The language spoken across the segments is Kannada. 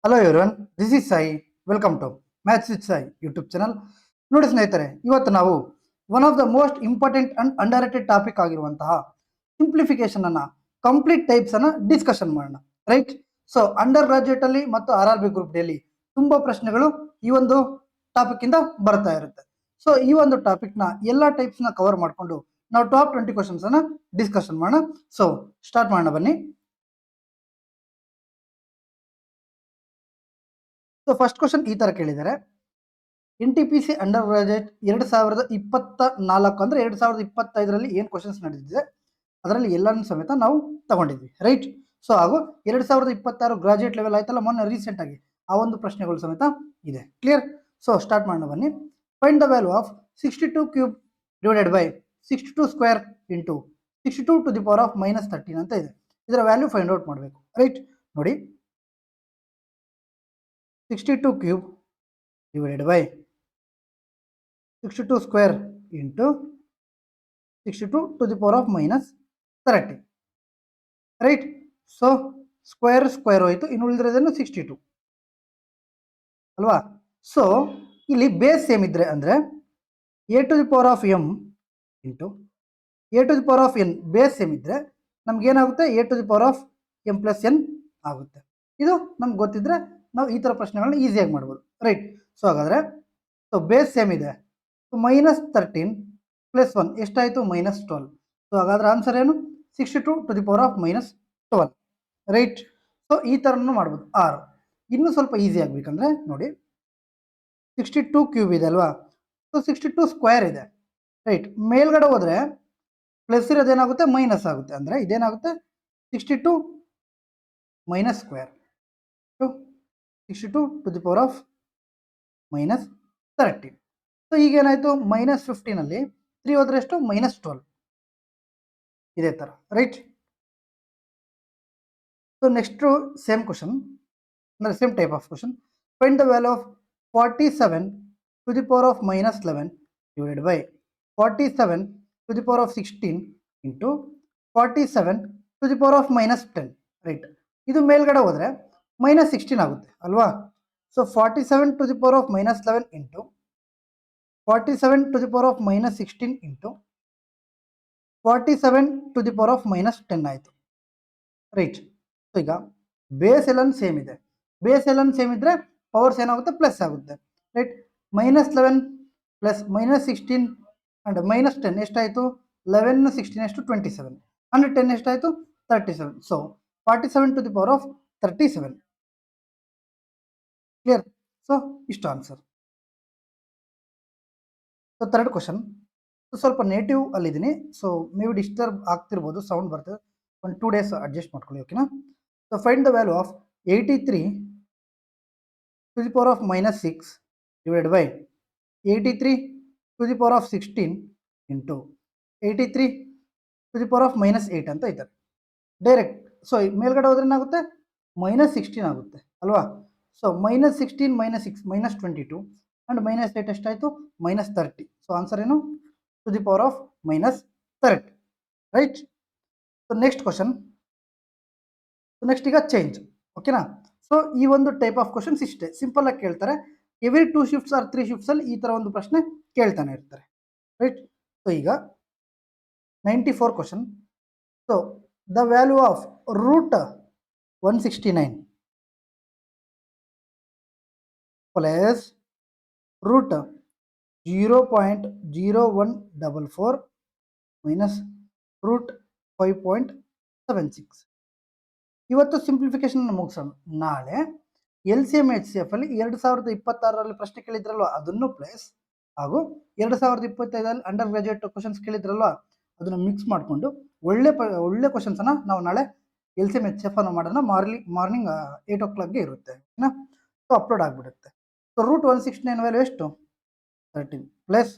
Hello everyone, this is Sai. Welcome to maths with Sai YouTube channel. ನೋಡಿ ಸ್ನೇಹಿತರೆ, ಇವತ್ತು ನಾವು one of the most important and underrated topic ಆಗಿರುವಂತಹ ಸಿಂಪ್ಲಿಫಿಕೇಶನ್ ಅನ್ನ ಕಂಪ್ಲೀಟ್ ಟೈಪ್ಸ್ ಅನ್ನ ಡಿಸ್ಕಷನ್ ಮಾಡೋಣ. ರೈಟ್. ಸೊ ಅಂಡರ್ ಗ್ರಾಜುಯೇಟ್ ಅಲ್ಲಿ ಮತ್ತು RRB ಗ್ರೂಪ್ ಡಿ ತುಂಬಾ ಪ್ರಶ್ನೆಗಳು ಈ ಒಂದು ಟಾಪಿಕ್ ಇಂದ ಬರ್ತಾ ಇರುತ್ತೆ. ಸೊ ಈ ಒಂದು ಟಾಪಿಕ್ ನ ಎಲ್ಲಾ ಟೈಪ್ಸ್ ನ ಕವರ್ ಮಾಡಿಕೊಂಡು ನಾವು ಟಾಪ್ 20 ಕ್ವಶನ್ಸ್ ಅನ್ನ ಡಿಸ್ಕಷನ್ ಮಾಡೋಣ. ಸೊ ಸ್ಟಾರ್ಟ್ ಮಾಡೋಣ ಬನ್ನಿ. ಸೊ ಫಸ್ಟ್ ಕ್ವಶನ್ ಈ ತರ ಕೇಳಿದ್ದಾರೆ. NTPC ಅಂಡರ್ ಗ್ರಾಜುಯೇಟ್ 2024 ಅಂದ್ರೆ 2025ರಲ್ಲಿ ಏನ್ ಕ್ವಶನ್ಸ್ ನಡೆದಿದೆ ಅದರಲ್ಲಿ ಎಲ್ಲಾನು ಸಮೇತ ನಾವು ತಗೊಂಡಿದ್ವಿ. ರೈಟ್. ಸೊ ಹಾಗೂ 2026 ಗ್ರಾಜುಯೇಟ್ ಲೆವೆಲ್ ಆಯ್ತಲ್ಲ ಮೊನ್ನೆ ರೀಸೆಂಟ್ ಆಗಿ, ಆ ಒಂದು ಪ್ರಶ್ನೆಗಳು ಸಮೇತ ಇದೆ. ಕ್ಲಿಯರ್. ಸೊ ಸ್ಟಾರ್ಟ್ ಮಾಡೋಣ ಬನ್ನಿ. Find the value of 62 cube divided by 62 square into 62 to the power of -13 ಅಂತ ಇದೆ. ಇದರ ವ್ಯಾಲ್ಯೂ ಫೈಂಡ್ ಔಟ್ ಮಾಡಬೇಕು. ರೈಟ್. ನೋಡಿ, 62 cube divided by 62 square into 62 to the power of -30. Right. So square ಹೋಯ್ತು, ಇನ್ನು ಉಳಿದಿರೋದೇನು 62 ಅಲ್ವಾ. ಸೊ ಇಲ್ಲಿ ಬೇಸ್ ಸೇಮ್ ಇದ್ರೆ ಅಂದ್ರೆ a to the power of m into a to the power of n base same ಇದ್ರೆ ನಮ್ಗೆ ಏನಾಗುತ್ತೆ, a to the power of m plus n ಆಗುತ್ತೆ. ಇದು ನಮ್ಗೆ ಗೊತ್ತಿದ್ರೆ ನಾವು ಈ ತರ ಪ್ರಶ್ನೆಗಳನ್ನ ಈಸಿಯಾಗಿ ಮಾಡ್ಬೋದು. ರೈಟ್. ಸೊ ಹಾಗಾದ್ರೆ ಸೊ ಬೇಸ್ ಸೇಮ್ ಇದೆ, -13 ಪ್ಲಸ್ 1 ಎಷ್ಟಾಯಿತು, -12. ಸೊ ಹಾಗಾದ್ರೆ ಆನ್ಸರ್ ಏನು, 62 to the power of -12. Right. So ಈ ಥರನೂ ಮಾಡ್ಬೋದು. ಆರ್ ಇನ್ನೂ ಸ್ವಲ್ಪ ಈಸಿ ಆಗಬೇಕಂದ್ರೆ ನೋಡಿ, 62 ಕ್ಯೂಬ್ ಇದೆ ಅಲ್ವಾ. ಸೊ 62 ಸ್ಕ್ವೇರ್ ಇದೆ. ರೈಟ್. ಮೇಲ್ಗಡೆ ಹೋದ್ರೆ ಪ್ಲಸ್ ಇರೋದೇನಾಗುತ್ತೆ, ಮೈನಸ್ ಆಗುತ್ತೆ. ಅಂದರೆ ಇದೇನಾಗುತ್ತೆ, 62 minus square 62 to the power of -13. So ಈಗೇನಾಯಿತು, -15 ಅಲ್ಲಿ 3 ಹೋದ್ರೆ ಎಷ್ಟು, -12. ಇದೇ ಥರ. Right. So next same question, ಅಂದರೆ same type of question. Find the value of 47 to the power of -11 divided by 47 to the power of 16 into 47 to the power of -10. Right. ಇದು ಮೇಲ್ಗಡೆ ಹೋದರೆ -16 ಆಗುತ್ತೆ ಅಲ್ವಾ. So 47 to the power of -11 into 47 to the power of -16 into 47 to the power of -10 ಆಯಿತು. ರೈಟ್. ಸೊ ಈಗ ಬೇಸ್ ಎಲ್ಲ ಸೇಮ್ ಇದೆ. ಬೇಸ್ ಎಲ್ಲ ಸೇಮ್ ಇದ್ರೆ ಪವರ್ಸ್ ಏನಾಗುತ್ತೆ, ಪ್ಲಸ್ ಆಗುತ್ತೆ. ರೈಟ್. -11 ಪ್ಲಸ್ -16 ಅಂಡ್ -10 ಎಷ್ಟಾಯಿತು, 11 16 ಎಷ್ಟು, 27 ಅಂಡ್ 10 ಎಷ್ಟಾಯಿತು, 37. So 47 to the power of 37. Clear. So ಇಷ್ಟು ಆನ್ಸರ್. So third question. ಸ್ವಲ್ಪ ನೇಟಿವ್ ಅಲ್ಲಿದ್ದೀನಿ, ಸೊ ಮೇ ಬಿ ಡಿಸ್ಟರ್ಬ್ ಆಗ್ತಿರ್ಬೋದು, ಸೌಂಡ್ ಬರ್ತದೆ. ಒಂದು 2 days ಅಡ್ಜಸ್ಟ್ ಮಾಡ್ಕೊಳ್ಳಿ, ಓಕೆನಾ. So find the value of 83 to the power of -6 divide by 83 to the power of 16 into 83 to the power of -8 ಅಂತ ಇದ್ದಾರೆ. ಡೈರೆಕ್ಟ್. ಸೊ ಮೇಲ್ಗಡೆ ಹೋದ್ರೆ ಏನಾಗುತ್ತೆ, -16 ಆಗುತ್ತೆ ಅಲ್ವಾ. ಸೊ -16 -6 -22 ಅಂಡ್ -8 ಎಷ್ಟಾಯಿತು, -30. ಸೊ ಆನ್ಸರ್ ಏನು, to the power of -30. Right. So next question. Next ಈಗ ಚೇಂಜ್, ಓಕೆನಾ. ಸೊ ಈ ಒಂದು ಟೈಪ್ ಆಫ್ ಕ್ವಶನ್ಸ್ ಇಷ್ಟೇ, ಸಿಂಪಲ್ ಆಗಿ ಕೇಳ್ತಾರೆ. ಎವ್ರಿ 2 shifts ಆರ್ 3 shifts ಅಲ್ಲಿ ಈ ತರ ಒಂದು ಪ್ರಶ್ನೆ ಕೇಳ್ತಾನೆ ಇರ್ತಾರೆ. ರೈಟ್. ಸೊ ಈಗ 94 question. So the value of root 169 plus root 0.0144 minus root 5.76. ಇವತ್ತು ಸಿಂಪ್ಲಿಫಿಕೇಶನ್ ಮುಗಿಸೋಣ. ನಾಳೆ LCM HCF ಅಲ್ಲಿ 2026ರಲ್ಲಿ ಪ್ರಶ್ನೆ ಕೇಳಿದ್ರಲ್ವ ಅದನ್ನು ಪ್ಲಸ್, ಹಾಗೂ 2025 ಅಂಡರ್ ಗ್ರಾಜುಯೇಟ್ ಕ್ವಶನ್ಸ್ ಕೇಳಿದ್ರಲ್ವ ಅದನ್ನು ಮಿಕ್ಸ್ ಮಾಡಿಕೊಂಡು ಒಳ್ಳೆ ಕ್ವಶನ್ಸ್ ಅನ್ನ ನಾವು ನಾಳೆ LCM HCF ಅನ್ನು ಮಾಡೋಣ. ಮಾರ್ನಿಂಗ್ 8 o'clockಗೆ ಇರುತ್ತೆ, ಓಕೆನಾ. ಸೊ ಅಪ್ಲೋಡ್ ಆಗಿಬಿಡುತ್ತೆ. ಸೊ ರೂಟ್ 169 ವ್ಯಾಲ್ಯೂ ಎಷ್ಟು, 13 ಪ್ಲಸ್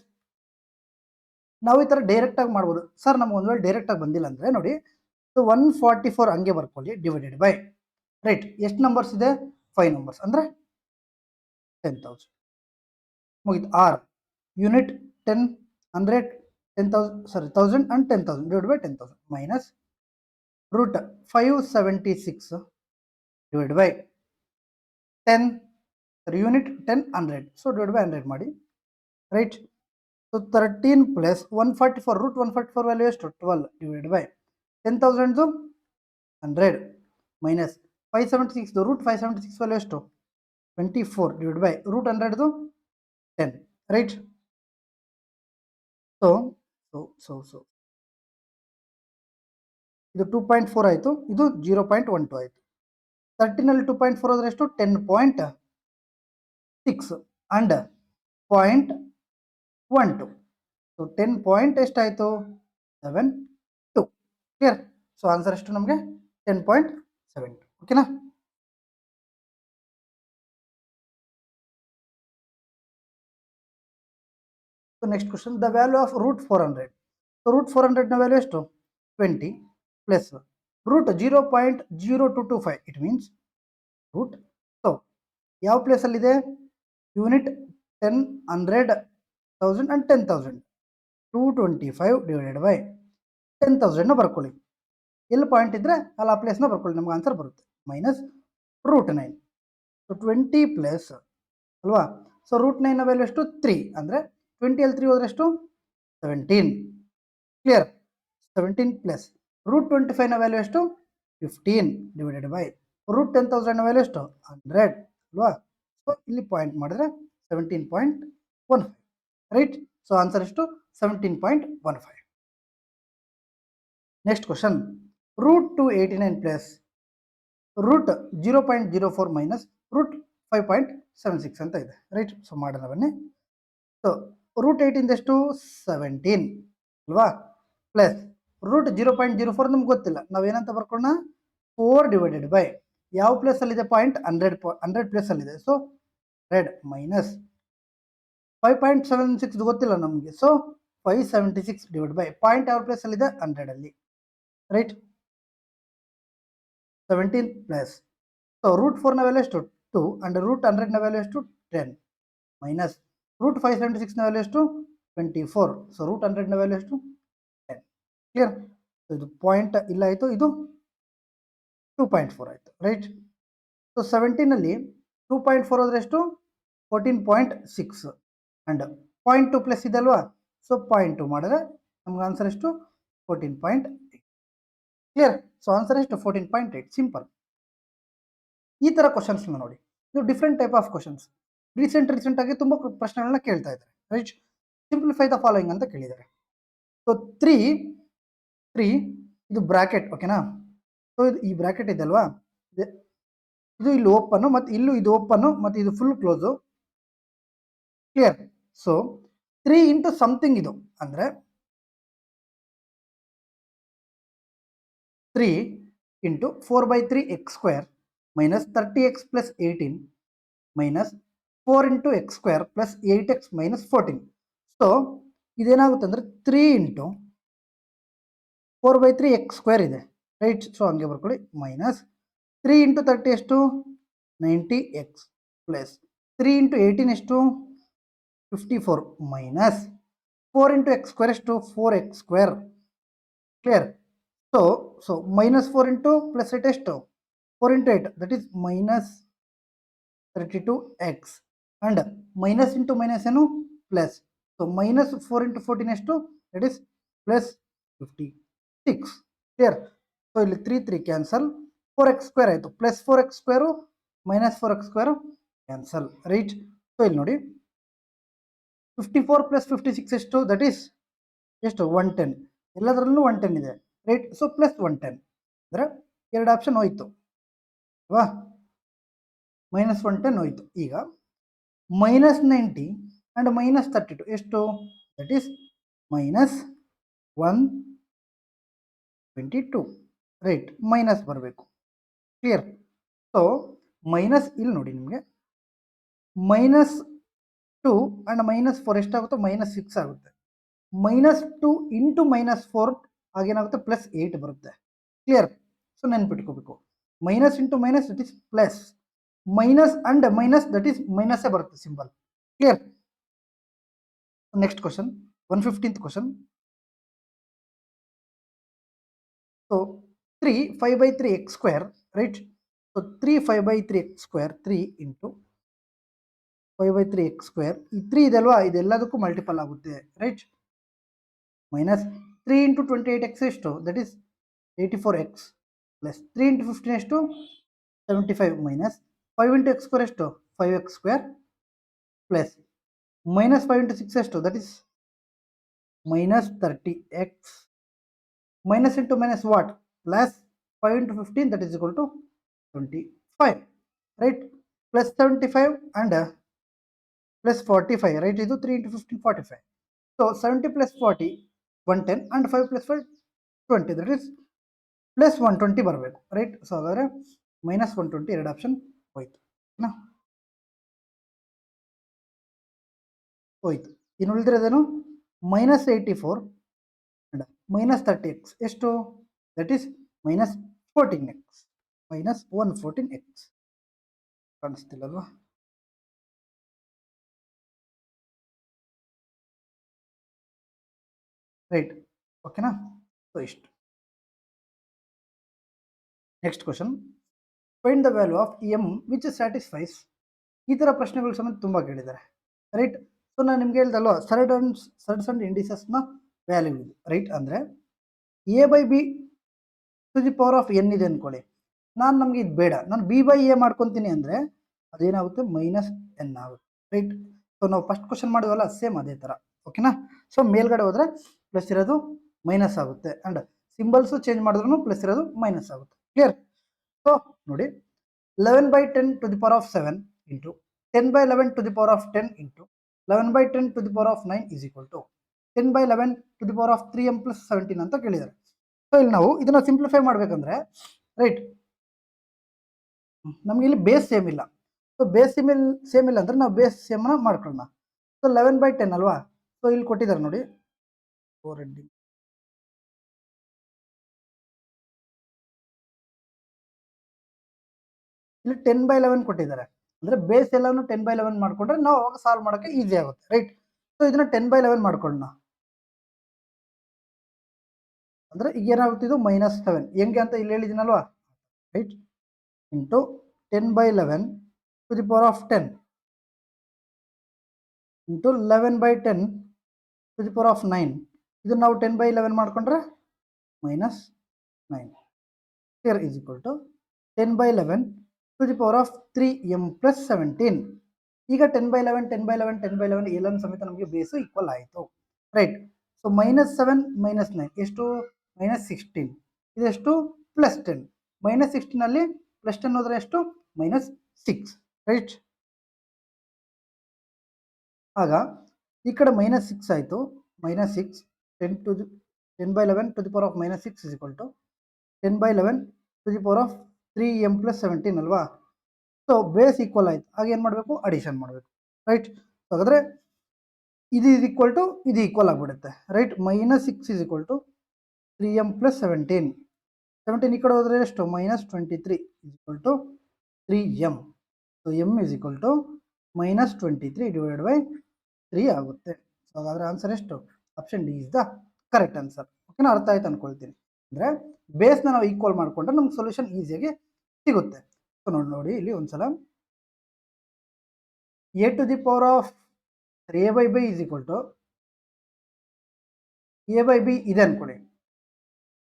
ನಾವು ಈ ಥರ ಡೈರೆಕ್ಟಾಗಿ ಮಾಡ್ಬೋದು. ಸರ್ ನಮ್ಗೆ ಒಂದು ವೇಳೆ ಡೈರೆಕ್ಟಾಗಿ ಬಂದಿಲ್ಲ ಅಂದರೆ ನೋಡಿ, ಸೊ 144 ಹಂಗೆ ಬರ್ಕೊಳ್ಳಿ, ಡಿವೈಡೆಡ್ ಬೈ ರೈಟ್ ಎಷ್ಟು ನಂಬರ್ಸ್ ಇದೆ, 5 ನಂಬರ್ಸ್ ಅಂದರೆ 10,000 ಮುಗಿತು. Or unit 10 100 10,000 sorry 1000 and 10,000 divide by 10,000 minus root 576 divide by 10 unit 10 100 so divide by 100 ಮಾಡಿ right so 13 plus 144 root 144 value ಎಷ್ಟು 12 divide by 10,000 100 minus 576 root 576 value ಎಷ್ಟು 24 divide by root 100 10 right so so so so ಇದು 2.4 ಆಯಿತು ಇದು 0.12 ಆಯಿತು 13 2.4 ಆದರೆ ಎಷ್ಟು 10.6 ಅಂಡ್ 0.12 ಸೊ 10 ಪಾಯಿಂಟ್ ಎಷ್ಟಾಯಿತು 72 ಕ್ಲಿಯರ್ ಸೊ ಆನ್ಸರ್ ಎಷ್ಟು ನಮಗೆ 10.72 ಓಕೆನಾ so next question the value of root 400 so root 400 ನ ವ್ಯಾಲ್ಯೂ ಎಷ್ಟು 20 plus root 0.0225 it means root so ಯಾವ ಪ್ಲೇಸಲ್ಲಿದೆ ಯೂನಿಟ್ 10 100 1000 and 10,000 225 ಡಿವೈಡೆಡ್ ಬೈ 10,000ನ ಬರ್ಕೊಳ್ಳಿ ಎಲ್ಲಿ ಪಾಯಿಂಟ್ ಇದ್ದರೆ ಅಲ್ಲಿ ಆ ಪ್ಲೇಸ್ನ ಬರ್ಕೊಳ್ಳಿ ನಮ್ಗೆ ಆನ್ಸರ್ ಬರುತ್ತೆ ಮೈನಸ್ ರೂಟ್ 9 ಸೊ 20 ಪ್ಲಸ್ ಅಲ್ವಾ ಸೊ ರೂಟ್ 9ನ ವ್ಯಾಲ್ಯೂ ಎಷ್ಟು 3 ಅಂದರೆ 20 ಅಲ್ಲಿ 3 ಹೋದ್ರೆ ಎಷ್ಟು 17 ಕ್ಲಿಯರ್ 17 ಪ್ಲಸ್ ರೂಟ್ 25ನ ವ್ಯಾಲ್ಯೂ ಎಷ್ಟು 15 ಡಿವೈಡೆಡ್ ಬೈ ರೂಟ್ 10,000ನ ವ್ಯಾಲ್ಯೂ ಎಷ್ಟು 100 ಅಲ್ವಾ ಸೊ ಇಲ್ಲಿ ಪಾಯಿಂಟ್ ಮಾಡಿದ್ರೆ 17.15 ರೈಟ್ ಸೊ ಆನ್ಸರ್ ಎಷ್ಟು 17.15 next question root 289 plus root 0.04 minus root 5.76 ಅಂತ ಇದೆ ರೈಟ್ ಸೊ ಮಾಡೋಣ ಬನ್ನಿ ಸೊ ರೂಟ್ 18 ಎಷ್ಟು 17 ಅಲ್ವಾ ಪ್ಲಸ್ ರೂಟ್ 0.04 ನಮ್ಗೆ ಗೊತ್ತಿಲ್ಲ ನಾವೇನಂತ ಬರ್ಕೊಳ್ಳೋಣ 4 ಡಿವೈಡೆಡ್ ಬೈ ಯಾವ ಪ್ಲೇಸಲ್ಲಿದೆ ಪಾಯಿಂಟ್ 100 ಪ್ಲೇಸಲ್ಲಿದೆ ಸೊ ರೆಡ್ ಮೈನಸ್ 5.76 ಗೊತ್ತಿಲ್ಲ ನಮಗೆ ಸೊ 576 ಡಿವೈಡ್ ಬೈ ಪಾಯಿಂಟ್ ಯಾವ ಪ್ಲೇಸಲ್ಲಿದೆ 100 ಅಲ್ಲಿ ರೈಟ್ 17 ಪ್ಲಸ್ ಸೊ ರೂಟ್ 4ನ ವ್ಯಾಲ್ಯೂ ಎಷ್ಟು 2 ಅಂಡ್ ರೂಟ್ 100ನ ವ್ಯಾಲ್ಯೂ ಎಷ್ಟು 10 ಮೈನಸ್ ರೂಟ್ 576ನ ವ್ಯಾಲ್ಯೂ ಎಷ್ಟು 24 ಸೊ ರೂಟ್ 100ನ ವ್ಯಾಲ್ಯೂ ಎಷ್ಟು 10 ಕ್ಲಿಯರ್ ಸೊ ಇದು ಪಾಯಿಂಟ್ ಇಲ್ಲ ಆಯಿತು ಇದು 2.4 ಆಯಿತು ರೈಟ್ ಸೊ 17ಅಲ್ಲಿ 2.4 ಹೋದ್ರೆ ಎಷ್ಟು 14.6 ಅಂಡ್ 0.2 ಪ್ಲಸ್ ಇದೆ ಅಲ್ವಾ ಸೊ 0.2 ಮಾಡಿದ್ರೆ ನಮ್ಗೆ ಆನ್ಸರ್ ಎಷ್ಟು 14.8 ಕ್ಲಿಯರ್ ಸೊ ಆನ್ಸರ್ ಎಷ್ಟು 14.8 ಸಿಂಪಲ್ ಈ ಥರ ಕ್ವಶನ್ಸ್ನ ನೋಡಿ ಇದು ಡಿಫ್ರೆಂಟ್ ಟೈಪ್ ಆಫ್ ಕ್ವಶನ್ಸ್ ರೀಸೆಂಟಾಗಿ ತುಂಬ ಪ್ರಶ್ನೆಗಳನ್ನ ಕೇಳ್ತಾ ಇದ್ದಾರೆ ರೈಟ್ ಸಿಂಪ್ಲಿಫೈ ದ ಫಾಲೋಯಿಂಗ್ ಅಂತ ಕೇಳಿದ್ದಾರೆ ಸೊ 3 ಇದು ಬ್ರಾಕೆಟ್ ಓಕೆನಾ ಸೊ ಇದು ಈ ಬ್ರಾಕೆಟ್ ಇದೆ ಅಲ್ವಾ ಇದು ಇಲ್ಲಿ ಓಪನ್ನು ಮತ್ತು ಇಲ್ಲೂ ಇದು ಓಪನ್ನು ಮತ್ತು ಇದು full close clear so 3 into something ಇದು ಅಂದರೆ 3 into 4/3 x square minus 30x plus 18 minus 4 into x square plus 8x minus 14 so ಇದೇನಾಗುತ್ತೆ ಅಂದರೆ 3 ಇಂಟು 4/3 ಎಕ್ಸ್ ಸ್ಕ್ವೇರ್ ಇದೆ ರೈಟ್ ಸೊ ಹಂಗೆ ಬರ್ಕೊಳ್ಳಿ ಮೈನಸ್ 3 ಇಂಟು 30 ಎಷ್ಟು 90x ಪ್ಲಸ್ 3 ಇಂಟು 18 ಎಷ್ಟು 54 ಮೈನಸ್ 4 ಇಂಟು ಎಕ್ಸ್ ಸ್ಕ್ವೇರ್ ಎಷ್ಟು 4x square clear so minus 4 into plus 8 ಎಷ್ಟು 4 into 8 that is minus 32x and minus into minus ಏನು ಪ್ಲಸ್ ಸೊ ಮೈನಸ್ 4 ಇಂಟು 14 ಎಷ್ಟು that is plus 56 clear so ಇಲ್ಲಿ 3 ಕ್ಯಾನ್ಸಲ್ 4x ಸ್ಕ್ವೇರ್ ಆಯಿತು plus 4x square minus 4x square cancel right so ಇಲ್ಲಿ ನೋಡಿ 54 ಪ್ಲಸ್ 56 ಎಷ್ಟು ದಟ್ ಈಸ್ ಎಷ್ಟು 110 ಎಲ್ಲದರಲ್ಲೂ 110 ಇದೆ ರೈಟ್ ಸೊ ಪ್ಲಸ್ 110 ಅಂದರೆ ಎರಡು ಆಪ್ಷನ್ ಹೋಯ್ತು ಅಲ್ವಾ ಮೈನಸ್ 110 ಹೋಯ್ತು ಈಗ ಮೈನಸ್ 90 ಆ್ಯಂಡ್ ಮೈನಸ್ 32 ಎಷ್ಟು that is minus 122 right minus ಬರಬೇಕು ಕ್ಲಿಯರ್ ಸೊ ಮೈನಸ್ ಇಲ್ಲಿ ನೋಡಿ ನಿಮಗೆ ಮೈನಸ್ 2 ಆ್ಯಂಡ್ ಮೈನಸ್ 4 ಎಷ್ಟಾಗುತ್ತೋ ಮೈನಸ್ 6 ಆಗುತ್ತೆ ಮೈನಸ್ 2 ಇಂಟು ಮೈನಸ್ 4 ಆಗೇನಾಗುತ್ತೆ ಪ್ಲಸ್ 8 ಬರುತ್ತೆ ಕ್ಲಿಯರ್ ಸೊ ನೆನ್ಪಿಟ್ಕೋಬೇಕು minus into minus that is plus minus and minus that is ಮೈನಸ್ಸೇ ಬರುತ್ತೆ symbol clear next question 115th question so 3 5/3 x square right so 3 5/3 x² 3 into 5/3 x². ಈ 3 ಇದೆ ಅಲ್ವಾ, ಇದೆಲ್ಲದಕ್ಕೂ ಮಲ್ಟಿಪಲ್ ಆಗುತ್ತೆ, ರೈಟ್. ಮೈನಸ್ 3 ಇಂಟು 28x ಎಷ್ಟು, that is 84x, plus 3 into 15 ಎಷ್ಟು, 75, ಮೈನಸ್ 5 ಇಂಟು x² ಎಷ್ಟು, 5x², ಪ್ಲಸ್ ಮೈನಸ್ 5 ಇಂಟು 6 ಎಷ್ಟು, that is minus 30x, minus into minus what, plus 5 into 15, that is equal to 25, right. Plus 75 and plus 45, right. Idu 3 into 15, 45. So 70 plus 40, 110, and 5 plus 5, 20, that is plus 120 ಬರಬೇಕು, right. So ಹಾಗಾದ್ರೆ minus 120 ಎರಡು ಆಪ್ಷನ್ ಹೋಯ್ತು. ಹೋಯ್ತು. ಇನ್ನು ಉಳಿದಿರೋದೇನು, minus 84 and minus 30x ಎಷ್ಟು, that is minus 14x, minus 114x. ಕಾಣಿಸ್ತಿಲ್ಲಲ್ವಾ? ರೈಟ್, ಓಕೆನಾ? ಸೊ ಇಷ್ಟು. Next question, find the value of m which satisfies. ಈ ಥರ ಪ್ರಶ್ನೆಗಳು ಸಮೇತ ತುಂಬ ಕೇಳಿದ್ದಾರೆ, ರೈಟ್. ಸೊ ನಾನು ನಿಮ್ಗೆ ಹೇಳ್ದಲ್ವ, ಸರ್ಡ್ಸ್ ಅಂಡ್ ಇಂಡಿಸಸ್ನ ವ್ಯಾಲ್ಯೂ ಇದು, ರೈಟ್. ಅಂದರೆ a/b to the power of n ಇದೆ ಅಂದ್ಕೊಳ್ಳಿ. ನಮಗೆ ಇದು ಬೇಡ, ನಾನು b/a ಮಾಡ್ಕೊತೀನಿ ಅಂದರೆ ಅದೇನಾಗುತ್ತೆ, ಮೈನಸ್ n ಆಗುತ್ತೆ, ರೈಟ್. ಸೊ ನಾವು ಫಸ್ಟ್ ಕ್ವಶನ್ ಮಾಡಿದ್ವಲ್ಲ, ಸೇಮ್ ಅದೇ ಥರ, ಓಕೆನಾ? ಸೊ ಮೇಲ್ಗಡೆ ಹೋದರೆ ಪ್ಲಸ್ ಇರೋದು ಮೈನಸ್ ಆಗುತ್ತೆ, ಆ್ಯಂಡ್ ಸಿಂಬಲ್ಸು ಚೇಂಜ್ ಮಾಡಿದ್ರೂ ಪ್ಲಸ್ ಇರೋದು ಮೈನಸ್ ಆಗುತ್ತೆ, ಕ್ಲಿಯರ್? ಸೊ ನೋಡಿ, 11/10 to the power of 7 into 10/11 to the power of 10 into 11/10 to the power of 9 is equal to 10/11 to the power of 3m plus 17 ಅಂತ ಕೇಳಿದ್ದಾರೆ. ಸೊ ಇಲ್ಲಿ ನಾವು ಇದನ್ನ ಸಿಂಪ್ಲಿಫೈ ಮಾಡಬೇಕಂದ್ರೆ, ರೈಟ್, ನಮ್ಗೆ ಇಲ್ಲಿ ಬೇಸ್ ಸೇಮ್ ಇಲ್ಲ. ಸೊ ಬೇಸ್ ಸೇಮ್ ಇಲ್ಲ ಅಂದ್ರೆ ನಾವು ಬೇಸ್ ಸೇಮ್ನ ಮಾಡ್ಕೊಳ್ಳೋಣ. ಸೊ 11/10 ಅಲ್ವಾ, ಸೊ ಇಲ್ಲಿ ಕೊಟ್ಟಿದ್ದಾರೆ ನೋಡಿ, ಇಲ್ಲಿ 10/11 ಕೊಟ್ಟಿದ್ದಾರೆ. ಅಂದ್ರೆ ಬೇಸ್ ಎಲ್ಲಾನು 10/11 ಮಾಡ್ಕೊಂಡ್ರೆ ನಾವು ಅವಾಗ ಸಾಲ್ವ್ ಮಾಡೋಕೆ ಈಸಿ ಆಗುತ್ತೆ, ರೈಟ್. ಸೊ ಇದನ್ನ 10/11 ಮಾಡ್ಕೊಳ್ಳೋಣ. ಅಂದ್ರೆ ಈಗ ಏನಾಗುತ್ತಿದ್ದು, -7 ಹೆಂಗೆ ಅಂತ ಇಲ್ಲಿ ಹೇಳಿದಿನಲ್ವಾ, right. Into 10/11 to the power of 10 into 11/10 to the power of 9. ಇದನ್ನ ನಾವು 10/11 ಮಾಡ್ಕೊಂಡ್ರೆ -9 here is equal to 10/11 to the power of 3m plus 17. ಈಗ 10/11 10/11 10/11 ಎಲ್ಲಾನು ಸಮೇತ ನಮಗೆ ಬೇಸ್ ಈಕ್ವಲ್ ಆಯಿತು, ರೈಟ್. ಸೊ -7 -9 ಎಷ್ಟು, -16. ಇದೆಷ್ಟು, +10. -16 ಅಲ್ಲಿ +10 ಹೋದ್ರೆ ಎಷ್ಟು, -6, ರೈಟ್. ಆಗ ಈ ಕಡೆ -6 ಆಯಿತು, -6 10/11 to the power of -6 is equal to 10/11 to the power of 3m plus 17 ಅಲ್ವಾ. ಸೊ ಬೇಸ್ ಈಕ್ವಲ್ ಆಯ್ತು, ಆಗ ಏನು ಮಾಡಬೇಕು, ಅಡಿಷನ್ ಮಾಡಬೇಕು, ರೈಟ್. ಹಾಗಾದ್ರೆ ಇದು ಇಸ್ ಈಕ್ವಲ್ ಟು ಇದು ಈಕ್ವಲ್ ಆಗಿಬಿಡುತ್ತೆ, right. -6 is equal to 3m plus 17. 17 ಈ ಕಡೆ ಹೋದ್ರೆ ಎಷ್ಟು, -23 is equal to 3m. So m is equal to -23 divided by 3 ಆಗುತ್ತೆ. ಸೊ ಹಾಗಾದ್ರೆ ಆನ್ಸರ್ ಎಷ್ಟು, option D is the correct answer, ಓಕೆನಾ? ಅರ್ಥ ಆಯ್ತು ಅನ್ಕೊಳ್ತೀನಿ. ಅಂದರೆ ಬೇಸ್ನ ನಾವು ಈಕ್ವಲ್ ಮಾಡಿಕೊಂಡ್ರೆ ನಮ್ಗೆ ಸೊಲ್ಯೂಷನ್ ಈಸಿಯಾಗಿ ಸಿಗುತ್ತೆ. ಸೊ ನೋಡಿ ಇಲ್ಲಿ ಒಂದ್ಸಲ, a to the power of a/b is equal to a/b ಇದೆ ಅನ್ಕೊಳ್ಳಿ.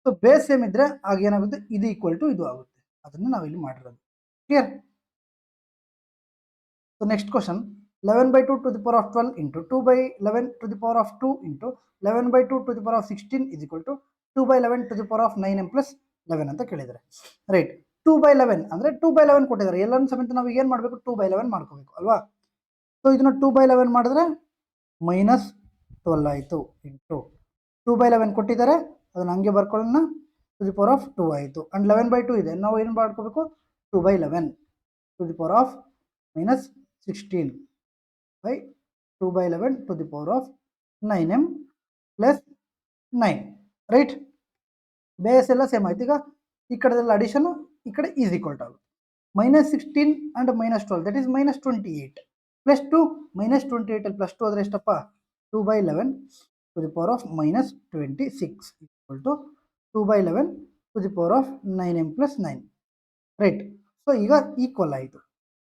ಸೊ ಬೇಸ್ ಸೇಮ್ ಇದ್ರೆ ಆಗ ಏನಾಗುತ್ತೆ, ಇದು ಈಕ್ವಲ್ ಟು ಇದು ಆಗುತ್ತೆ. ಅದನ್ನು ನಾವಿಲ್ಲಿ ಮಾಡಿರೋದು, clear? So next question, 11/2 to the power of 12 into 2/11 to the power of 2 into 11/2 to the power of 16 is equal to 2/11 to the power of 9m plus 11 ಅಂತ ಕೇಳಿದ್ದಾರೆ, ರೈಟ್. 2/11 ಅಂದರೆ 2/11 ಕೊಟ್ಟಿದ್ದಾರೆ, ಎಲ್ಲರೂ ಸಮೇತ ನಾವು ಏನು ಮಾಡಬೇಕು, 2/11 ಮಾಡ್ಕೋಬೇಕು ಅಲ್ವಾ. ಸೊ ಇದನ್ನ 2/11 ಮಾಡಿದ್ರೆ -12 ಆಯಿತು, ಇಂಟು 2/11 ಕೊಟ್ಟಿದ್ದಾರೆ, ಅದನ್ನ ಹಂಗೆ ಬರ್ಕೊಳ್ಳೋಣ, ಟು ದಿ ಪವರ್ ಆಫ್ 2 ಆಯಿತು. ಆ್ಯಂಡ್ 11/2 ಇದೆ, ನಾವು ಏನು ಮಾಡ್ಕೋಬೇಕು, 2/11 to the power of -16 by 2/11 to the power of 9m plus 9, right. Base ಎಲ್ಲ ಸೇಮ್ ಆಯ್ತು. ಈಗ ಈ ಕಡೆದೆಲ್ಲ ಅಡಿಷನ್, ಈ ಕಡೆ ಈಸ್ ಈಕ್ವಲ್ ಟು ಆಗುತ್ತೆ. -16 and -12 ದಟ್ ಈಸ್ -28 ಪ್ಲಸ್ 2 -28 ಅಲ್ಲಿ +2 ಆದರೆ ಎಷ್ಟಪ್ಪ, 2/11 to the power of -26 equal to 2/11 to the power of 9m plus 9, right. So ಈಗ ಈಕ್ವಲ್ ಆಯಿತು.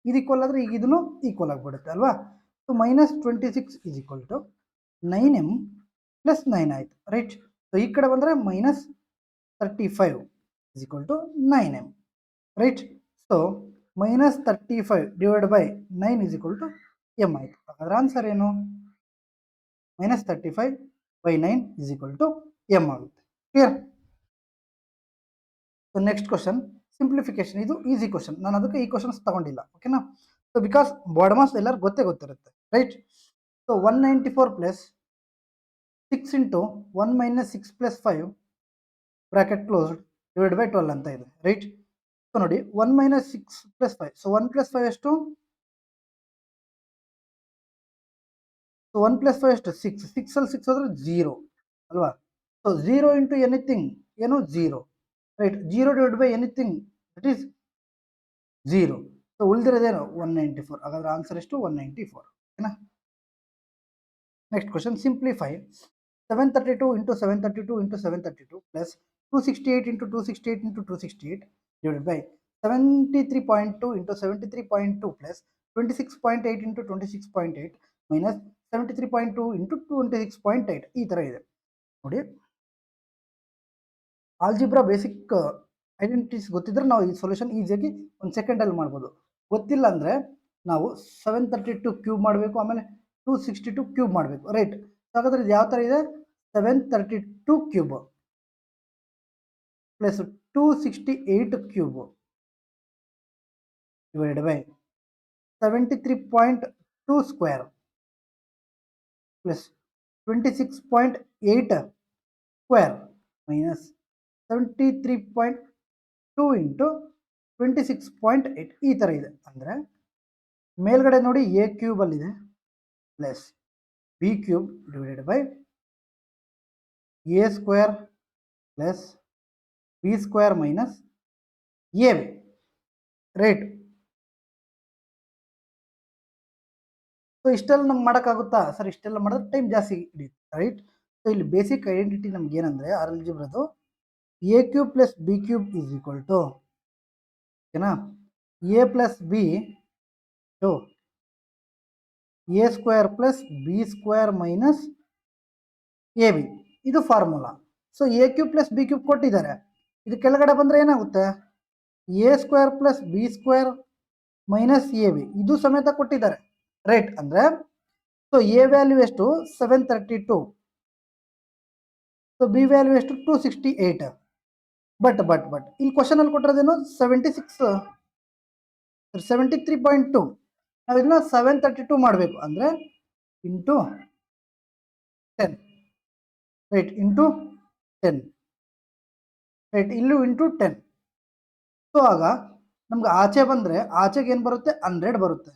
ಇದು ಈಕ್ವಲ್ ಆದರೆ ಈಗ ಇದನ್ನು ಈಕ್ವಲ್ ಆಗಿಬಿಡುತ್ತೆ ಅಲ್ವಾ. So -26 is equal to 9m plus 9 ಆಯಿತು ರೈಟ್. ಸೊ ಈ ಕಡೆ ಬಂದರೆ -35 is equal to 9m right. So -35 divide by 9 is equal to m ಆಯಿತು. ಹಾಗಾದ್ರೆ ಆನ್ಸರ್ ಏನು? -35 by 9 is equal to m ಆಗುತ್ತೆ. Clear? So next question simplification. ಇದು ಈಸಿ ಕ್ವಶನ್, ನಾನು ಅದಕ್ಕೆ ಈ ಕ್ವಶನ್ಸ್ ತಗೊಂಡಿಲ್ಲ. ಓಕೆನಾ? ಸೊ ಬಿಕಾಸ್ ಬಾಡ್ಮಾಸ್ ಎಲ್ಲರೂ ಗೊತ್ತಿರುತ್ತೆ right. So 194 plus 6 into 1 minus 6 plus 5 bracket closed divide by 12 ಅಂತ ಇದೆ ರೈಟ್. ಸೊ ನೋಡಿ 1 ಮೈನಸ್ 6 ಪ್ಲಸ್ 5, ಸೊ 1 ಪ್ಲಸ್ 5 ಎಷ್ಟು? ಸೊ 1 ಪ್ಲಸ್ 5 ಎಷ್ಟು? 6. 6 ಅಲ್ಲಿ 6 ಹೋದ್ರೆ 0 ಅಲ್ವಾ. ಸೊ 0 ಇಂಟು ಎನಿಥಿಂಗ್ ಏನು? 0 right. 0 divide by anything that is 0. So ಉಳಿದಿರೋದೇನು? 194. ಹಾಗಾದ್ರೆ ಆನ್ಸರ್ ಎಷ್ಟು? 194. ಓಕೆನಾ? Next question simplify 732 into 732 into 732 plus 268 into 268 into 268 divided by 73.2 into 73.2 plus 26.8 into 26.8 minus 73.2 into 26.8 ಈ ಥರ ಇದೆ ನೋಡಿ. ಆಲ್ಜಿಬ್ರಾ ಬೇಸಿಕ್ ಐಡೆಂಟಿಟೀಸ್ ಗೊತ್ತಿದ್ರೆ ನಾವು ಈ ಸೊಲ್ಯೂಷನ್ ಈಸಿಯಾಗಿ ಒಂದು ಸೆಕೆಂಡಲ್ಲಿ ಮಾಡ್ಬೋದು. ಗೊತ್ತಿಲ್ಲ ಅಂದರೆ ನಾವು 732 ಕ್ಯೂಬ್ ಮಾಡಬೇಕು, ಆಮೇಲೆ 262 ಕ್ಯೂಬ್ ಮಾಡಬೇಕು ರೈಟ್. ಹಾಗಾದ್ರೆ ಇದು ಯಾವ ಥರ ಇದೆ? 732 cube plus 268 cube divided by 73.2 square plus 26.8 square minus 73.2 into 26.8 ಈ ಥರ ಇದೆ. ಅಂದರೆ ಮೇಲ್ಗಡೆ ನೋಡಿ ಎ ಕ್ಯೂಬ್ ಅಲ್ಲಿದೆ plus b cube divided by a square plus B square minus a b right. So ಇಷ್ಟೆಲ್ಲ ನಮ್ಗೆ ಮಾಡೋಕ್ಕಾಗುತ್ತಾ ಸರ್? ಇಷ್ಟೆಲ್ಲ ಮಾಡಿದ್ರೆ ಟೈಮ್ ಜಾಸ್ತಿ ಹಿಡಿಯುತ್ತೆ ರೈಟ್. ಸೊ ಇಲ್ಲಿ ಬೇಸಿಕ್ ಐಡೆಂಟಿಟಿ ನಮ್ಗೆ ಏನಂದರೆ ಆಲ್ಜಿಬ್ರಾದು a cube plus b cube is equal to ಓಕೆನಾ a plus b to a square plus B square minus a b, ಇದು formula. So a cube plus b cube ಕೊಟ್ಟಿದ್ದಾರೆ, ಇದು ಕೆಳಗಡೆ ಬಂದರೆ ಏನಾಗುತ್ತೆ? A square plus B square minus a b ಇದು ಸಮೇತ ಕೊಟ್ಟಿದ್ದಾರೆ ರೈಟ್. ಅಂದರೆ ಸೊ ಎ ವ್ಯಾಲ್ಯೂ ಎಷ್ಟು? 732. ಸೊ ಬಿ ವ್ಯಾಲ್ಯೂ ಎಷ್ಟು? 268. ಬಟ್ ಇಲ್ಲಿ ಕ್ವಶನಲ್ಲಿ ಕೊಟ್ಟಿರೋದೇನು? 73.2. ನಾವು ಇದನ್ನ 732 ಮಾಡಬೇಕು ಅಂದರೆ ಇಂಟು 10 ರೈಟ್, ಇಂಟು 10 ರೈಟ್, ಇಲ್ಲೂ ಇಂಟು 10. ಸೊ ಆಗ ನಮ್ಗೆ ಆಚೆ ಬಂದರೆ ಆಚೆಗೆ ಏನು ಬರುತ್ತೆ? 100 ಬರುತ್ತೆ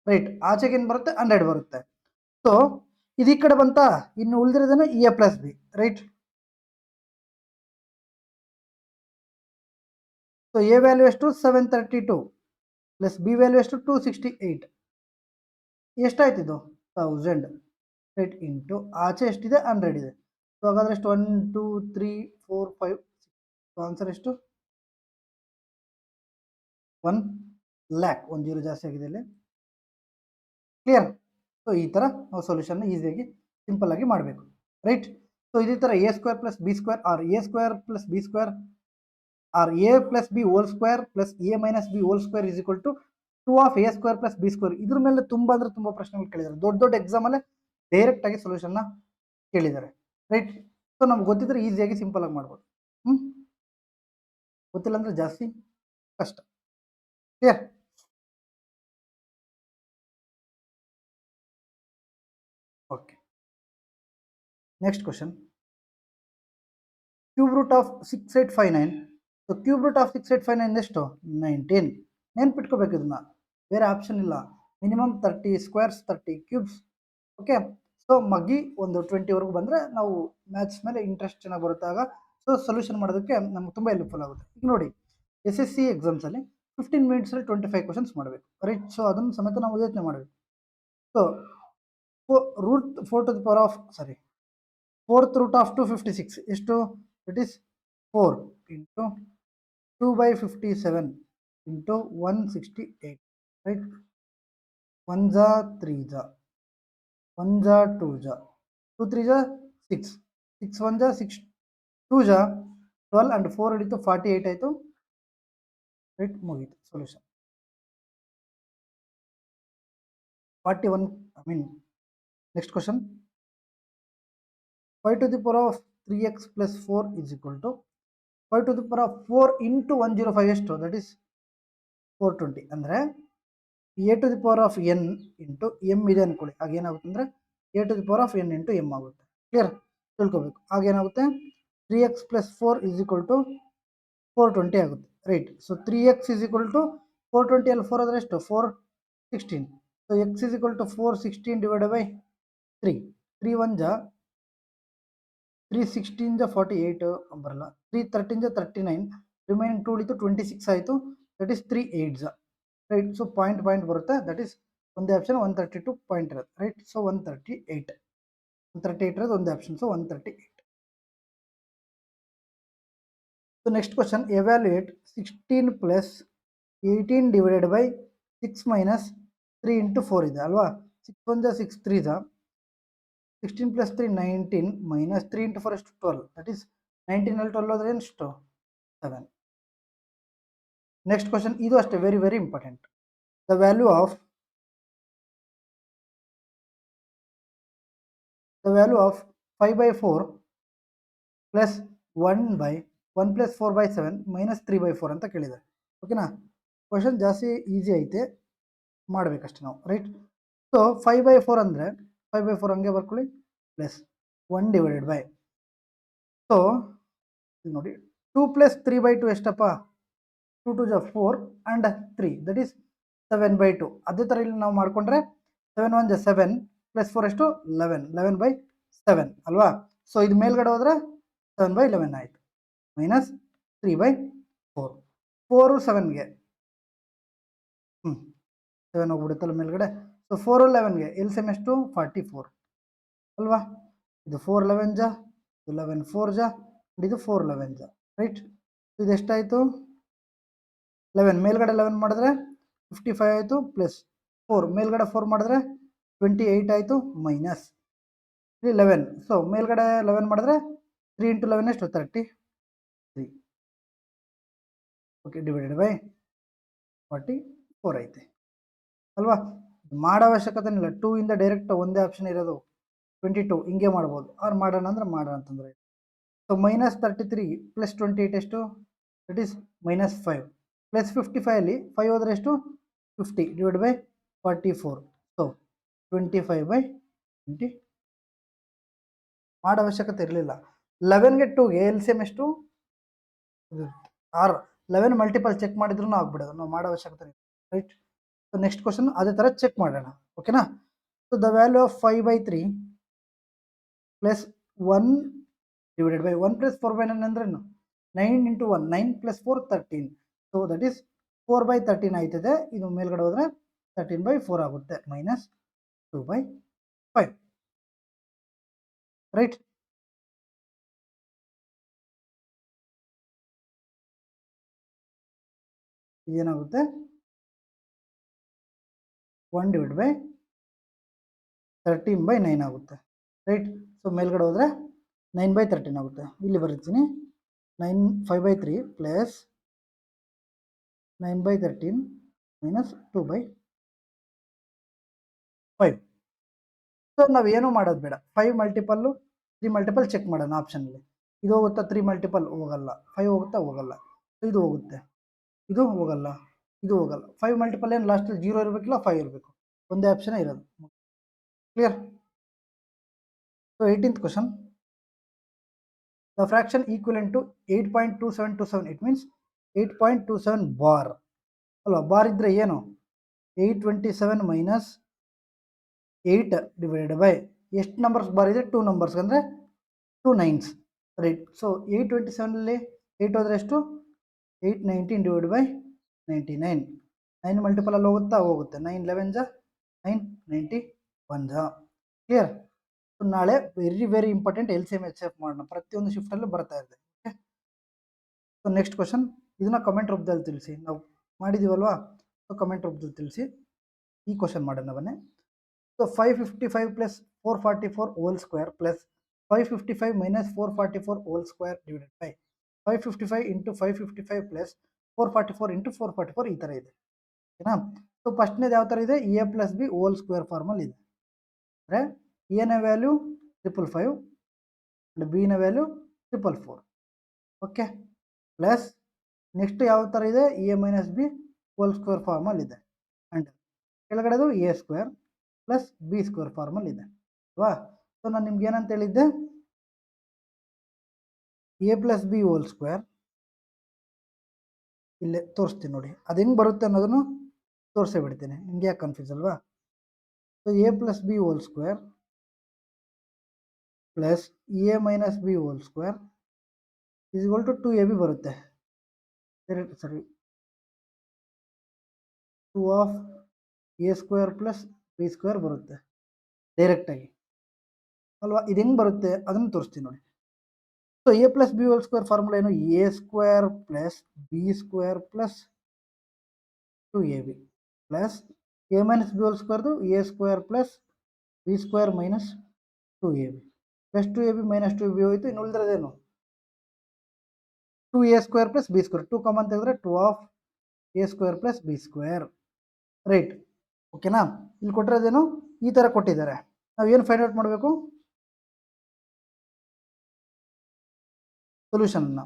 ರೈಟ್. ಆಚೆಗೆ ಏನು ಬರುತ್ತೆ? 100 ಬರುತ್ತೆ. ಸೊ ಇದು ಈ ಕಡೆ ಬಂತಾ? ಇನ್ನು ಉಳಿದಿರೋದೇನು? A plus b right. So a value ಎಷ್ಟು? 732 ಪ್ಲಸ್ ಬಿ ವ್ಯಾಲ್ಯೂ ಎಷ್ಟು? 268. ಎಷ್ಟಾಯ್ತು ಇದು? 1000 ರೈಟ್. ಇಂಟು ಆಚೆ ಎಷ್ಟಿದೆ? 100 ಇದೆ. ಸೊ ಹಾಗಾದ್ರೆ ಎಷ್ಟು? 1 2 3 4 5 6. ಸೊ ಆನ್ಸರ್ ಎಷ್ಟು? 1 lakh. 1 0 ಜಾಸ್ತಿ ಆಗಿದೆ ಇಲ್ಲಿ. ಕ್ಲಿಯರ್? ಸೊ ಈ ಥರ ನಾವು ಸೊಲ್ಯೂಷನ್ನ ಈಸಿಯಾಗಿ ಸಿಂಪಲ್ ಆಗಿ ಮಾಡಬೇಕು ರೈಟ್. ಸೊ ಇದೇ ಥರ A square plus B square or A square plus B square or A plus B whole square plus A minus B whole square is equal to 2 of A square plus B square. ಇದ್ರ ಮೇಲೆ ತುಂಬ ಅಂದರೆ ತುಂಬ ಪ್ರಶ್ನೆಗಳು ಕೇಳಿದ್ದಾರೆ. ದೊಡ್ಡ ಎಕ್ಸಾಮಲ್ಲೇ ಡೈರೆಕ್ಟ್ ಆಗಿ ಸೊಲ್ಯೂಷನ್ನ ಕೇಳಿದ್ದಾರೆ ರೈಟ್. ಸೊ ನಮ್ಗೆ ಗೊತ್ತಿದ್ರೆ ಈಸಿಯಾಗಿ ಸಿಂಪಲ್ ಆಗಿ ಮಾಡ್ಬೋದು. ಗೊತ್ತಿಲ್ಲ ಅಂದರೆ ಜಾಸ್ತಿ ಕಷ್ಟ. Clear? Okay. Next question cube root of 6859. So cube root of 6859 ಎಷ್ಟು? 19. ನೆನ್ಪಿಟ್ಕೋಬೇಕು ಇದನ್ನ, ಬೇರೆ ಆಪ್ಷನ್ ಇಲ್ಲ. Minimum 30 squares 30 cubes. Okay. So ಮಗ್ಗಿ ಒಂದು 20ವರೆಗೂ ಬಂದರೆ ನಾವು ಮ್ಯಾಥ್ಸ್ ಮೇಲೆ ಇಂಟ್ರೆಸ್ಟ್ ಚೆನ್ನಾಗಿ ಬರುತ್ತಾಗ ಸೊ ಸೊಲ್ಯೂಷನ್ ಮಾಡೋದಕ್ಕೆ ನಮ್ಗೆ ತುಂಬ ಹೆಲ್ಪ್ಫುಲ್ ಆಗುತ್ತೆ. ಈಗ ನೋಡಿ SSC ಎಕ್ಸಾಮ್ಸಲ್ಲಿ 15 ಮಿನಿಟ್ಸಲ್ಲಿ 25 ಕ್ವಶನ್ಸ್ ಮಾಡಬೇಕು ರೈಟ್. ಸೊ ಅದನ್ನು ಸಮೇತ ನಾವು ಯೋಚನೆ ಮಾಡಬೇಕು. ಸೊ fourth root of 256 ಎಷ್ಟು? It is 4 into 2 by 57 into 168, right? 1 जा 3 जा 1 जा 2 जा 2 3 जा 6 6 1 जा 6 2 जा 12 and 4 ಹಿಡಿತು 48 ಆಯಿತು, ರೈಟ್? ಮುಗೀತು solution. 41, I mean, next question. 5 to the power of 3x plus 4 is equal to 5 to the power of 4 into 105 ಎಷ್ಟು? That is 420. ಅಂದರೆ A to the power of N into M ಇದೆ ಅಂದ್ಕೊಳ್ಳಿ. ಆಗ ಏನಾಗುತ್ತೆ ಅಂದರೆ A to the power of N into M ಆಗುತ್ತೆ. ಕ್ಲಿಯರ್? ತಿಳ್ಕೊಬೇಕು. ಆಗೇನಾಗುತ್ತೆ 3x plus 4 is equal to 420 ಆಗುತ್ತೆ, right? So 3x is equal to 420 ಅಲ್ಲಿ 4 ಆದರೆ ಎಷ್ಟು? 416. So x is equal to 416 divided by 3. 3 1 ಜಾ 316 ಜಾ 48 ಬರಲ್ಲ, 313 ಜಾ 39, ರಿಮೈನಿಂಗ್ 2 ಉಳಿತು 26 ಆಯಿತು, ದಟ್ ಈಸ್ 3 8 ಜಾ, ರೈಟ್? ಸೊ ಪಾಯಿಂಟ್ ಬರುತ್ತೆ, ದಟ್ ಈಸ್ ಒಂದೇ ಆಪ್ಷನ್ 132 ಪಾಯಿಂಟ್ ಇರುತ್ತೆ, ರೈಟ್? ಸೊ 138 ಇರೋದು ಒಂದೇ option, so 138. So next question, evaluate 16 plus 18 divided by 6 minus 3 into 4 ಇದೆ ಅಲ್ವಾ? 6 1 ಜಾ 6 3 ಜಾ 16 ಪ್ಲಸ್ 3 19 ಮೈನಸ್ 3 ಇಂಟು 4 ಎಷ್ಟು? 12, ದಟ್ ಈಸ್ 19 ಅಲ್ಲಿ 12 ಹೋದ್ರೆ ಎಷ್ಟು? 7. ನೆಕ್ಸ್ಟ್ ಕ್ವಶನ್, ಇದು ಅಷ್ಟೇ very very important. The value of 5 by 4 plus 1 plus 4 by 7 minus 3 by 4 ಅಂತ ಕೇಳಿದ್ದಾರೆ. ಓಕೆನಾ? ಕ್ವಶನ್ ಜಾಸ್ತಿ ಈಸಿ ಐತೆ, ಮಾಡಬೇಕಷ್ಟೆ ನಾವು, ರೈಟ್? ಸೊ 5 by 4 ಅಂದರೆ 5 by 4 ಹಂಗೆ ಬರ್ಕೊಳ್ಳಿ, ಪ್ಲಸ್ 1 ಡಿವೈಡೆಡ್ ಬೈ, ಸೊ ನೋಡಿ 2 ಪ್ಲಸ್ 3 by 2 ಎಷ್ಟಪ್ಪ? 2 2 ಜಾ 4 ಆ್ಯಂಡ್ 3, ದಟ್ ಈಸ್ 7 by 2. ಅದೇ ಥರ ಇಲ್ಲಿ ನಾವು ಮಾಡಿಕೊಂಡ್ರೆ 7 1 ಜಾ 7 ಪ್ಲಸ್ 4 ಎಷ್ಟು? 11 by 7 ಅಲ್ವಾ? ಸೊ ಇದು ಮೇಲ್ಗಡೆ ಹೋದರೆ 7 by 11 ಆಯಿತು, ಮೈನಸ್ 3 by 4. 4 7ಗೆ 7 ಹೋಗ್ಬಿಡುತ್ತಲ್ಲ ಮೇಲ್ಗಡೆ. ಸೊ 4 11ಗೆ ಎಲ್ ಸೆಮ್ ಎಷ್ಟು? 44 ಅಲ್ವಾ? ಇದು 4 11 ಜಾ, 11 4 ಜಾ, ಇದು 4 11 ಜಾ, ರೈಟ್? ಇದು ಎಷ್ಟಾಯಿತು? 11 ಮೇಲ್ಗಡೆ 11 ಮಾಡಿದ್ರೆ 55 ಆಯಿತು, ಪ್ಲಸ್ 4 ಮೇಲ್ಗಡೆ 4 ಮಾಡಿದ್ರೆ 28 ಆಯಿತು, ಮೈನಸ್ 11. ಸೊ ಮೇಲ್ಗಡೆ 11 ಮಾಡಿದ್ರೆ 3 ಇಂಟು 11 ಎಷ್ಟು? 33. ಓಕೆ, ಡಿವೈಡೆಡ್ ಬೈ 44 ಐತೆ ಅಲ್ವಾ? ಮಾಡೋ ಅವಶ್ಯಕತೆ ಇಲ್ಲ, 2 ಇಂದ ಡೈರೆಕ್ಟ್ ಒಂದೇ ಆಪ್ಷನ್ ಇರೋದು 22, ಹಿಂಗೆ ಮಾಡ್ಬೋದು. ಅವ್ರು ಮಾಡೋಣ ಅಂದ್ರೆ ಮಾಡೋಣ ಅಂತಂದ್ರೆ, ಸೊ ಮೈನಸ್ 33 ಪ್ಲಸ್ 28 ಎಷ್ಟು? ದಟ್ ಈಸ್ ಮೈನಸ್ 5, ಪ್ಲಸ್ 55 ಅಲ್ಲಿ 5 ಹೋದ್ರೆ ಎಷ್ಟು? 50 ಡಿವೈಡ್ ಬೈ 44, ಸೊ 25 by 20. ಮಾಡೋ ಅವಶ್ಯಕತೆ ಇರಲಿಲ್ಲ. 11ಗೆ 2ಗೆ ಎಲ್ ಸಿ ಎಮ್ ಎಷ್ಟು? 6. 11 ಮಲ್ಟಿಪಲ್ ಚೆಕ್ ಮಾಡಿದ್ರೂ ಆಗ್ಬಿಡೋದು, ನಾವು ಮಾಡೋ ಅವಶ್ಯಕತೆ ಇಲ್ಲ, ರೈಟ್? ಸೊ ನೆಕ್ಸ್ಟ್ ಕ್ವಶನ್ ಅದೇ ಥರ ಚೆಕ್ ಮಾಡೋಣ, ಓಕೆನಾ? So the value of 5 by 3 plus 1 divided by 1 plus 4 by 9 ಅಂದ್ರೇನು? 9 into 1 9 plus 4 13, so that is 4 by 13 ಆಯ್ತದೆ. ಇದು ಮೇಲ್ಗಡೆ ಹೋದರೆ 13 by 4 ಆಗುತ್ತೆ, ಮೈನಸ್ 2 by 5, ರೈಟ್? ಏನಾಗುತ್ತೆ? 1 ಡಿವೈಡ್ ಬೈ 13 by 9 ಆಗುತ್ತೆ, ರೈಟ್? ಸೊ ಮೇಲ್ಗಡೆ ಹೋದರೆ 9 by 13 ಆಗುತ್ತೆ. ಇಲ್ಲಿ ಬರೀತೀನಿ 5 by 3 plus 9 by 13 minus 2 by 5. So ನಾವೇನು ಮಾಡೋದು ಬೇಡ, 5 ಮಲ್ಟಿಪಲ್ಲು 3 ಮಲ್ಟಿಪಲ್ ಚೆಕ್ ಮಾಡೋಣ ಆಪ್ಷನಲ್ಲಿ. ಇದು ಹೋಗುತ್ತಾ? 3 ಮಲ್ಟಿಪಲ್ ಹೋಗಲ್ಲ. 5 ಹೋಗುತ್ತಾ? ಹೋಗಲ್ಲ. ಇದು ಹೋಗುತ್ತೆ, ಇದು ಹೋಗಲ್ಲ, ಇದು ಹೋಗಲ್ಲ. 5 ಮಲ್ಟಿಪಲ್ ಏನು ಲಾಸ್ಟಲ್ಲಿ 0 ಇರಬೇಕಿಲ್ಲ, 5 ಇರಬೇಕು, ಒಂದೇ ಆಪ್ಷನ್ ಇರೋದು. Clear? So 18th question, the fraction equivalent to 8.2727, it means 8.27 bar ಅಲ್ವಾ? ಬಾರ್ ಇದ್ದರೆ ಏನು? 827 ಮೈನಸ್ 8 ಡಿವೈಡೆಡ್ ಬೈ ಎಷ್ಟು ನಂಬರ್ಸ್ ಬಾರ್ ಇದೆ? 2 ನಂಬರ್ಸ್, ಅಂದರೆ 2 9s, ರೈಟ್? ಸೊ 827ಅಲ್ಲಿ 8 ಹೋದರೆ ಎಷ್ಟು? 819 ಡಿವೈಡ್ ಬೈ 99. 9 ಮಲ್ಟಿಪಲ್ ಅಲ್ಲಿ ಹೋಗುತ್ತಾ? ಹೋಗುತ್ತೆ. 9 11 ಜಾ 9 91 ಜಾ. ಕ್ಲಿಯರ್? ಸೊ ನಾಳೆ very very important L C M H F ಮಾಡೋಣ, ಪ್ರತಿಯೊಂದು ಶಿಫ್ಟಲ್ಲೂ ಬರ್ತಾ ಇದೆ. ಓಕೆ, ಸೊ ನೆಕ್ಸ್ಟ್ ಕ್ವಶನ್, ಇದನ್ನ ಕಮೆಂಟ್ ರೂಪದಲ್ಲಿ ತಿಳಿಸಿ. ನಾವು ಮಾಡಿದ್ದೀವಲ್ವಾ, ಸೊ ಕಮೆಂಟ್ ರೂಪದಲ್ಲಿ ತಿಳಿಸಿ. ಈ ಕ್ವಶನ್ ಮಾಡೋಣ ಬನ್ನಿ. So 555 plus 444 hole square plus 555 minus 444 whole square divided by 555 into 555 plus 444 into 444 ಈ ಥರ ಇದೆ, ಓಕೆನಾ. ಸೊ ಫಸ್ಟ್ನೇದು ಯಾವ ಥರ ಇದೆ, a plus B whole square ಫಾರ್ಮಲ್ಲಿ ಇದೆ. ಅಂದರೆ ಎನ ವ್ಯಾಲ್ಯೂ 555 ಅಂಡ್ ಬಿನ ವ್ಯಾಲ್ಯೂ 444, ಓಕೆ. ಪ್ಲಸ್ ನೆಕ್ಸ್ಟ್ ಯಾವ ಥರ ಇದೆ, a minus B whole square ಫಾರ್ಮಲ್ಲಿ ಇದೆ. ಆ್ಯಂಡ್ ಕೆಳಗಡೆದು a square plus B square ಫಾರ್ಮಲ್ಲಿ ಇದೆ ಅಲ್ವಾ. ಸೊ ನಾನು ನಿಮ್ಗೆ ಏನಂತ ಹೇಳಿದ್ದೆ, a plus B whole square ಇಲ್ಲೇ ತೋರಿಸ್ತೀನಿ ನೋಡಿ, ಅದು ಹೆಂಗೆ ಬರುತ್ತೆ ಅನ್ನೋದನ್ನು ತೋರಿಸೇ ಬಿಡ್ತೀನಿ, ನಿಮ್ಗೆ ಯಾಕೆ ಕನ್ಫ್ಯೂಸ್ ಅಲ್ವಾ. So a plus B whole square plus A minus B whole square is equal to 2ab ಬರುತ್ತೆ. ಸರಿ, 2 of A square plus B square ಬರುತ್ತೆ ಡೈರೆಕ್ಟಾಗಿ ಅಲ್ವಾ. ಇದು ಹೆಂಗೆ ಬರುತ್ತೆ ಅದನ್ನು ತೋರಿಸ್ತೀನಿ ನೋಡಿ. So a plus B whole square formula ಏನು, a square plus B square plus 2ab plus A minus B whole ಸ್ಕ್ವೇರ್ದು a square plus B square minus 2ab plus 2ab minus 2ab ಹೋಯಿತು. ಇನ್ನು ಉಳಿದಿರೋದೇನು, 2a square plus B square, 2 common ತೆಗೆದ್ರೆ 2 of A square plus B square, right, ಓಕೆನಾ. ಇಲ್ಲಿ ಕೊಟ್ಟಿರೋದೇನು ಈ ಥರ ಕೊಟ್ಟಿದ್ದಾರೆ, ನಾವು ಏನು ಫೈಂಡ್ ಔಟ್ ಮಾಡಬೇಕು, ಸೊಲ್ಯೂಷನ್ನ.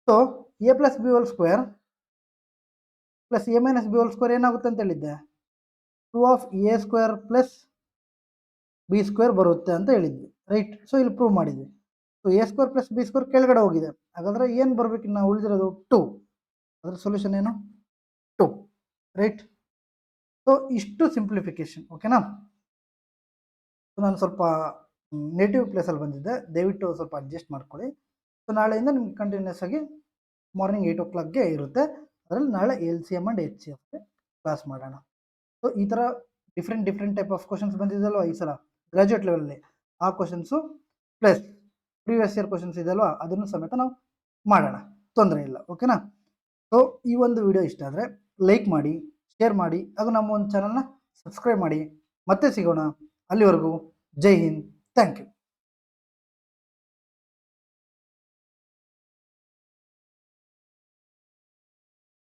So a plus B whole square plus A minus B whole square ಏನಾಗುತ್ತೆ ಅಂತ ಹೇಳಿದ್ದೆ, 2 of A square plus B square ಬರುತ್ತೆ ಅಂತ ಹೇಳಿದ್ವಿ, ರೈಟ್. ಸೊ ಇಲ್ಲಿ ಪ್ರೂವ್ ಮಾಡಿದ್ವಿ. So a square plus B square ಕೆಳಗಡೆ ಹೋಗಿದೆ, ಹಾಗಾದರೆ ಏನು ಬರಬೇಕು, ನಾವು ಉಳಿದಿರೋದು 2, ಅದರ ಸೊಲ್ಯೂಷನ್ ಏನು 2, ರೈಟ್. ಸೊ ಇಷ್ಟು ಸಿಂಪ್ಲಿಫಿಕೇಶನ್, ಓಕೆನಾ. ಸೊ ನಾನು ಸ್ವಲ್ಪ ನೇಟಿವ್ ಪ್ಲೇಸಲ್ಲಿ ಬಂದಿದ್ದೆ, ದಯವಿಟ್ಟು ಸ್ವಲ್ಪ ಅಡ್ಜಸ್ಟ್ ಮಾಡ್ಕೊಳ್ಳಿ. ಸೊ ನಾಳೆಯಿಂದ ನಿಮ್ಗೆ ಕಂಟಿನ್ಯೂಸ್ ಆಗಿ ಮಾರ್ನಿಂಗ್ 8 o'clock ಇರುತ್ತೆ, ಅದರಲ್ಲಿ ನಾಳೆ LCM ಆ್ಯಂಡ್ HCF ಕ್ಲಾಸ್ ಮಾಡೋಣ. ಸೊ ಈ ಥರ ಡಿಫ್ರೆಂಟ್ ಟೈಪ್ ಆಫ್ ಕ್ವಶನ್ಸ್ ಬಂದಿದ್ದಲ್ವ ಈ ಸಲ ಗ್ರಾಜುಯೇಟ್ ಲೆವೆಲಲ್ಲಿ, ಆ questions plus previous year questions ಇದೆಯಲ್ವ ಅದನ್ನು ಸಮೇತ ನಾವು ಮಾಡೋಣ, ತೊಂದರೆ ಇಲ್ಲ, ಓಕೆನಾ. ಸೊ ಈ ಒಂದು ವಿಡಿಯೋ ಇಷ್ಟ ಆದರೆ ಲೈಕ್ ಮಾಡಿ, ಶೇರ್ ಮಾಡಿ, ಹಾಗೂ ನಮ್ಮ ಒಂದು ಚಾನಲ್ನ ಸಬ್ಸ್ಕ್ರೈಬ್ ಮಾಡಿ. ಮತ್ತೆ ಸಿಗೋಣ, ಅಲ್ಲಿವರೆಗೂ ಜೈ ಹಿಂದ್, ಥ್ಯಾಂಕ್ ಯು.